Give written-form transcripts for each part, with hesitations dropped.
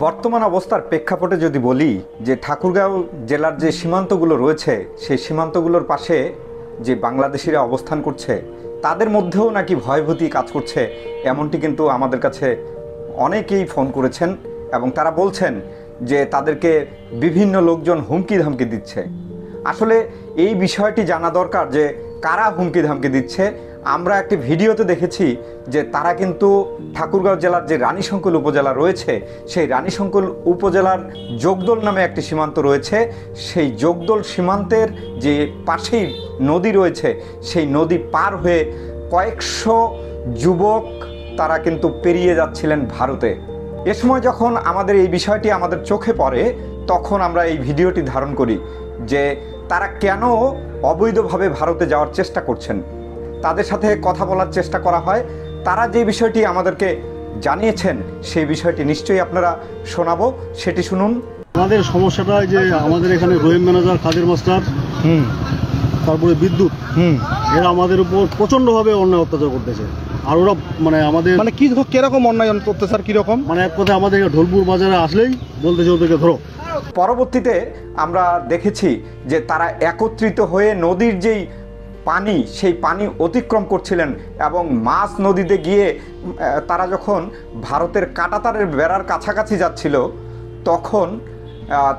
বর্তমান অবস্থার প্রেক্ষাপটে যদি বলি যে ঠাকুরগাঁও জেলার যে সীমান্তগুলো রয়েছে সেই সীমান্তগুলোর পাশে যে বাংলাদেশিরা অবস্থান করছে তাদের মধ্যেও নাকি ভয়ভীতি কাজ করছে, এমনটি কিন্তু আমাদের কাছে অনেকেই ফোন করেছেন এবং তারা বলছেন যে তাদেরকে বিভিন্ন লোকজন হুমকি ধামকি দিচ্ছে। আসলে এই বিষয়টি জানা দরকার যে কারা হুমকি ধামকি দিচ্ছে। আমরা একটি ভিডিওতে দেখেছি যে তারা কিন্তু ঠাকুরগাঁও জেলার যে রানীশঙ্কল উপজেলা রয়েছে সেই রানীশঙ্কল উপজেলার যোগদল নামে একটি সীমান্ত রয়েছে, সেই যোগদল সীমান্তের যে পাশেই নদী রয়েছে সেই নদী পার হয়ে কয়েকশো যুবক তারা কিন্তু পেরিয়ে যাচ্ছিলেন ভারতে। এ সময় যখন আমাদের এই বিষয়টি আমাদের চোখে পড়ে তখন আমরা এই ভিডিওটি ধারণ করি যে তারা কেন অবৈধভাবে ভারতে যাওয়ার চেষ্টা করছেন। তাদের সাথে কথা বলার চেষ্টা করা হয়, তারা যে বিষয়টি আমাদেরকে জানিয়েছেন সেই বিষয়টি নিশ্চয়ই আপনারা শোনাবো, সেটি শুনুন। আমাদের সমস্যাটা যে আমাদের এখানে রহিম ম্যানেজার, কাদের মাস্টার, তারপরে বিদ্যুৎ, এরা আমাদের উপর প্রচণ্ডভাবে অন্যায় অত্যাচার করতেছে। আর ওরা আমাদের কি কিরকম অন্যায় করতেছে, আর কিরকম এক কথায় আমাদের ঢোলপুর বাজারে আসলেই বলতেছে ওদেরকে ধরো। পরবর্তীতে আমরা দেখেছি যে তারা একত্রিত হয়ে নদীর যেই পানি সেই পানি অতিক্রম করছিলেন এবং মাছ নদীতে গিয়ে তারা যখন ভারতের কাঁটাতারের বেড়ার কাছাকাছি যাচ্ছিল তখন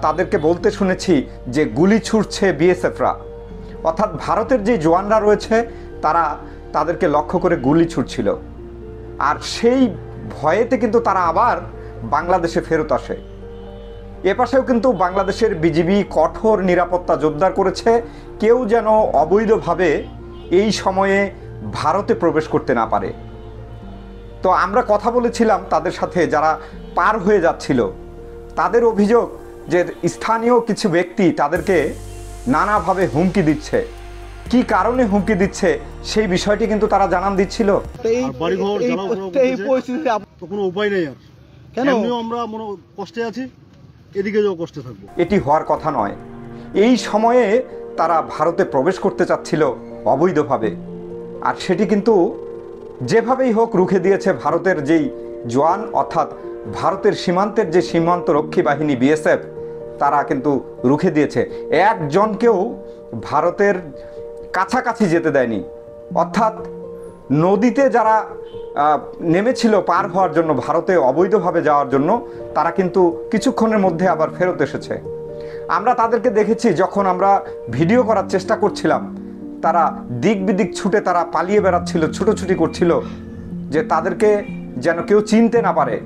তাদেরকে বলতে শুনেছি যে গুলি ছুটছে বিএসএফরা, অর্থাৎ ভারতের যে জওয়ানরা রয়েছে তারা তাদেরকে লক্ষ্য করে গুলি ছুটছিল। আর সেই ভয়েতে কিন্তু তারা আবার বাংলাদেশে ফেরত আসে। এপাশেও কিন্তু বাংলাদেশের বিজিবি কঠোর নিরাপত্তা জোরদার করেছে, কেউ যেন অবৈধভাবে এই সময়ে ভারতে প্রবেশ করতে না পারে। তো আমরা কথা বলেছিলাম তাদের সাথে যারা পার হয়ে যাচ্ছিল, তাদের অভিযোগ যে স্থানীয় কিছু ব্যক্তি তাদেরকে নানাভাবে হুমকি দিচ্ছে। কি কারণে হুমকি দিচ্ছে সেই বিষয়টি কিন্তু তারা জানান দিচ্ছিল। কোনো উপায় নেই, আর কেন আমরা কষ্টে আছি, এদিকে যাও কষ্টে থাকবো। এটি হওয়ার কথা নয়। এই সময়ে তারা ভারতে প্রবেশ করতে চাচ্ছিল অবৈধভাবে, আর সেটি কিন্তু যেভাবেই হোক রুখে দিয়েছে ভারতের যেই জওয়ান, অর্থাৎ ভারতের সীমান্তের যে সীমান্তরক্ষী বাহিনী বিএসএফ, তারা কিন্তু রুখে দিয়েছে। একজনকেও ভারতের কাছাকাছি যেতে দেয়নি। অর্থাৎ নদীতে যারা নেমেছিল পার হওয়ার জন্য, ভারতে অবৈধভাবে যাওয়ার জন্য, তারা কিন্তু কিছুক্ষণের মধ্যে আবার ফেরত এসেছে। আমরা তাদেরকে দেখেছি যখন আমরা ভিডিও করার চেষ্টা করছিলাম, তারা দিক বিদিক ছুটে তারা পালিয়ে বেড়াচ্ছিল, ছুটোছুটি করছিল যে তাদেরকে যেন কেউ চিনতে না পারে।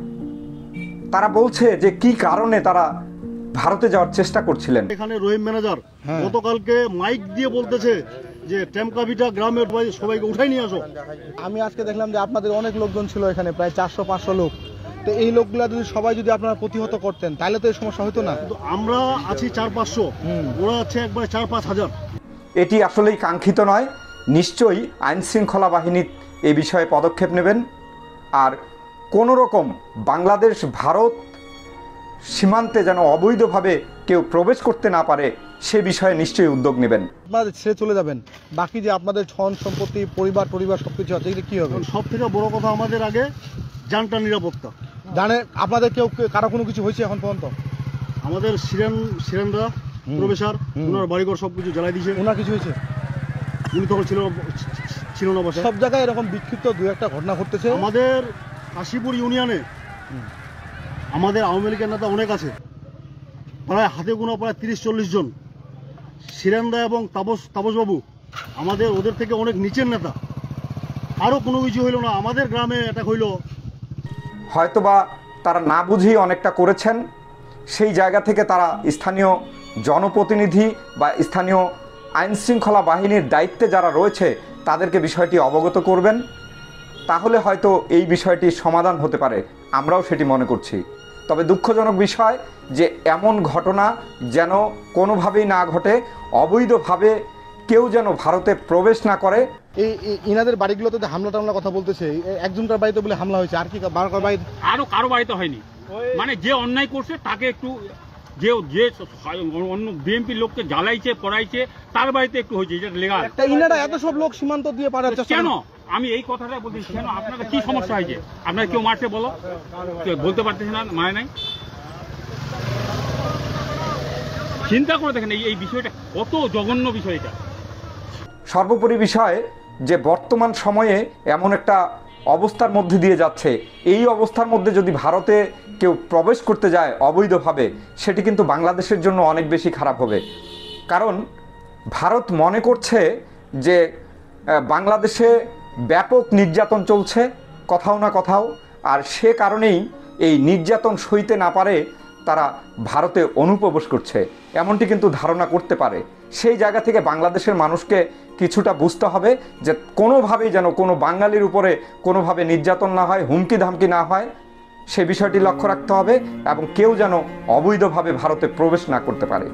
তারা বলছে যে কি কারণে তারা ভারতে যাওয়ার চেষ্টা করছিলেন। এখানে রহিম ম্যানেজার গতকালকে মাইক দিয়ে বলতেছে যে টেমকাভিটা গ্রামের সবাইকে উঠাই নিয়ে আসো। আমি আজকে দেখলাম যে আপনাদের অনেক লোকজন ছিল এখানে, প্রায় 400-500 লোক। তো এই লোকগুলা যদি সবাই যদি আপনারা প্রতিহত করতেন তাহলে তো এই সমস্যা হতো না। আমরা আছি 400-500, ওরা আছে একবার 4-5 হাজার। এটি আসলেই কাঙ্ক্ষিত নয়। নিশ্চয়ই আইনশৃঙ্খলা বাহিনী এই বিষয়ে পদক্ষেপ নেবেন, আর কোনো রকম বাংলাদেশ ভারত সীমান্তে যেন অবৈধভাবে কেউ প্রবেশ করতে না পারে সে বিষয়ে নিশ্চয়ই উদ্যোগ নেবেন। আপনারা ছেড়ে চলে যাবেন, বাকি যে আপনাদের ধন সম্পত্তি, পরিবার সবকিছু আছে, এগুলো কি হবে? সব থেকে বড় কথা আমাদের আগে জানটা নিরাপত্তা। জানে আপনাদের কেউ কারো কোনো কিছু হয়েছে এখন পর্যন্ত? আমাদের সিরেনরা প্রফেসর, ওনার বাড়িঘর সবকিছু জ্বালাই দিয়েছে। ওনার কিছু হয়েছে? উনি তখন ছিল না বাসায়। সব জায়গায় এরকম বিক্ষিপ্ত দু একটা ঘটনা ঘটতেছে। আমাদের কাশীপুর ইউনিয়নে আমাদের আওয়ামী লীগের নেতা অনেক আছে, প্রায় হাতে গোনা প্রায় 30-40 জন। সিরেন্দা এবং তাপসবাবু আমাদের ওদের থেকে অনেক নিচের নেতা। আরও কোনো কিছু হইল না, আমাদের গ্রামে অ্যাটাক হইল। হয়তোবা তারা না বুঝেই অনেকটা করেছেন। সেই জায়গা থেকে তারা স্থানীয় জনপ্রতিনিধি বা স্থানীয় আইনশৃঙ্খলা বাহিনীর দায়িত্বে যারা রয়েছে তাদেরকে বিষয়টি অবগত করবেন, তাহলে হয়তো এই বিষয়টি সমাধান হতে পারে। আমরাও সেটি মনে করছি। তবে দুঃখজনক বিষয় যে এমন ঘটনা যেন কোনোভাবেই না ঘটে, অবৈধভাবে কেউ যেন ভারতে প্রবেশ না করে। ইনাদের বাড়িগুলোতে হামলা টামলা কথা বলতেছে, একজনকার বাড়িতে বলে হামলা হয়েছে, আর কি আরো কারো বাড়িতে হয়নি। যে অন্যায় করছে তাকে একটু, যে অন্য বিএনপি লোককে জ্বালাইছে পড়াইছে তার বাড়িতে একটু হয়েছে, এটা লেগাল। ইনারা এত সব লোক সীমান্ত দিয়ে পারাচ্ছে কেন? আমি এই কথাটা বলতেছি, কেন আপনাদের কি সমস্যা হয়েছে? আপনার কেউ মারছে বলো, কেউ বলতে পারতেছে না, মানে নাই। চিন্তা করে দেখেন এই বিষয়টা কত জঘন্য বিষয় এটা। সর্বোপরি বিষয় যে বর্তমান সময়ে এমন একটা অবস্থার মধ্যে দিয়ে যাচ্ছে, এই অবস্থার মধ্যে যদি ভারতে কেউ প্রবেশ করতে যায় অবৈধভাবে, সেটি কিন্তু বাংলাদেশের জন্য অনেক বেশি খারাপ হবে। কারণ ভারত মনে করছে যে বাংলাদেশে ব্যাপক নির্যাতন চলছে কোথাও না কোথাও, আর সে কারণেই এই নির্যাতন সইতে না পারে তারা ভারতে অনুপ্রবেশ করছে, এমনটি কিন্তু ধারণা করতে পারে। সেই জায়গা থেকে বাংলাদেশের মানুষকে কিছুটা বুঝতে হবে যে কোনোভাবেই যেন কোনো বাঙালির উপরে কোনোভাবে নির্যাতন না হয়, হুমকি ধামকি না হয়, সে বিষয়টি লক্ষ্য রাখতে হবে এবং কেউ যেন অবৈধভাবে ভারতে প্রবেশ না করতে পারে।